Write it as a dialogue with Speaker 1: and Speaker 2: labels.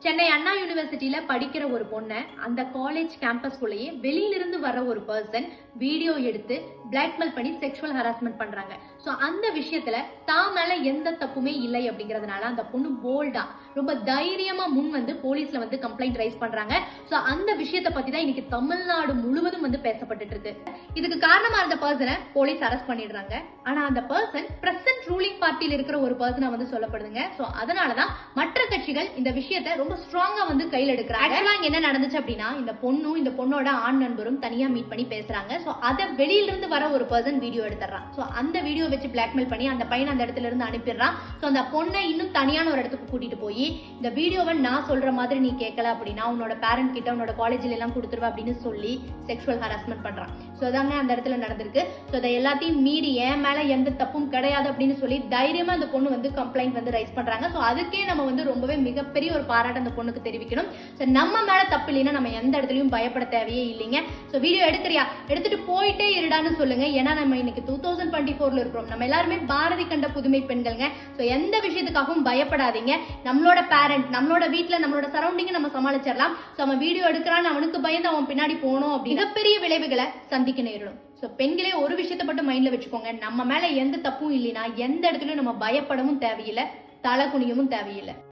Speaker 1: சென்னை அண்ணா யூனிவர்சிட்டியில படிக்கிற ஒரு பொண்ணை அந்த காலேஜ் கேம்பஸ்குள்ளேயே வெளியிலிருந்து வர ஒரு பர்சன் வீடியோ எடுத்து பிளாக்மெயில் பண்ணி செக்ஷுவல் ஹராஸ்மெண்ட் பண்றாங்க. சோ அந்த விஷயத்துல தான் மேல எந்த தப்புமே இல்லை அப்படிங்கறதுனால அந்த பொண்ணு போல்டா ரொம்ப தைரியமா முன் வந்து போலீஸ்ல வந்து கம்ப்ளைண்ட் ரைஸ் பண்றாங்க. சோ அந்த விஷயத்தை பத்தி தான் இன்னைக்கு தமிழ்நாடு முழுவதும் வந்து பேசப்பட்டு இருக்கு. இதுக்கு காரணமா இருந்த பர்சனை போலீஸ் அரெஸ்ட் பண்ணிடுறாங்க. ஆனா அந்த பர்சன் பிரசன்ட் ரூலிங் பார்ட்டியில இருக்கிற ஒரு பர்சனா வந்து சொல்லப்படுதுங்க. சோ அதனாலதான் மற்ற கட்சிகள் இந்த விஷயத்தை ரொம்ப ஸ்ட்ராங்கா வந்து கையில் எடுக்கிறாங்க. ஆக்சுவலா என்ன நடந்துச்சு அப்படின்னா, இந்த பொண்ணும் இந்த பொண்ணோட ஆண் நண்பரும் தனியா மீட் பண்ணி பேசுறாங்க. சோ அத வெளியில இருந்து வர ஒரு பர்சன் வீடியோ எடுத்துறான். சோ அந்த வீடியோ வச்சு பிளாக்மெயில் பண்ணி அந்த பையனை அந்த இடத்துல இருந்து அனுப்பிடுறான். சோ அந்த பொண்ணை இன்னும் தனியான ஒரு இடத்துக்கு கூட்டிட்டு போய் இந்த வீடியோவை நான் சொல்ற மாதிரி நீ கேட்கல அப்படின்னா உன்னோட பேரண்ட் கிட்ட உன்னோட காலேஜ்ல எல்லாம் கொடுத்துருவா அப்படின்னு சொல்லி செக்ஷுவல் ஹராஸ்மெண்ட் பண்றான். சோ அதாங்க அந்த இடத்துல நடந்திருக்கு. சோ அதை எல்லாத்தையும் மீறி என் மேல எந்த தப்பும் கிடையாது அப்படின்னு சொல்லி தைரியமா அந்த பொண்ணு வந்து கம்ப்ளைண்ட் வந்து ரைஸ் பண்றாங்க. சோ அதுக்கே நம்ம வந்து ரொம்பவே மிகப்பெரிய ஒரு பாராட்டு அந்த பொண்ணுக்கு தெரிவிக்கணும். சோ நம்ம மேல தப்பு இல்லைன்னா நம்ம எந்த இடத்துலயும் பயப்பட தேவையே இல்லைங்க. சோ வீடியோ எடுக்கிறியா, எடுத்துட்டு போயிட்டே இருடான்னு சொல்லுங்க. ஏன்னா நம்ம இன்னைக்கு 2024ல இருக்கிறோம். நம்ம எல்லாருமே பாரதி கண்ட புதுமை பெண்கள்ங்க. சோ எந்த விஷயத்துக்காகவும் பயப்படாதீங்க. நம்மளோட பேரண்ட், நம்மளோட வீட்டுல, நம்மளோட சரௌண்டிங் நம்ம சமாளிச்சிடலாம். சோ அவன் வீடியோ எடுக்கிறான்னு அவனுக்கு பயந்து அவன் பின்னாடி போனோம் அப்படி மிகப்பெரிய விளைவுகளை சந்திக்க நேரிடும். சோ பெண்களே ஒரு விஷயத்தை மட்டும் மைண்ட்ல வச்சுக்கோங்க. நம்ம மேல எந்த தப்பும் இல்லைன்னா எந்த இடத்துலயும் நம்ம பயப்படவும் தேவையில்லை, தலை குனியவும் தேவையில்லை.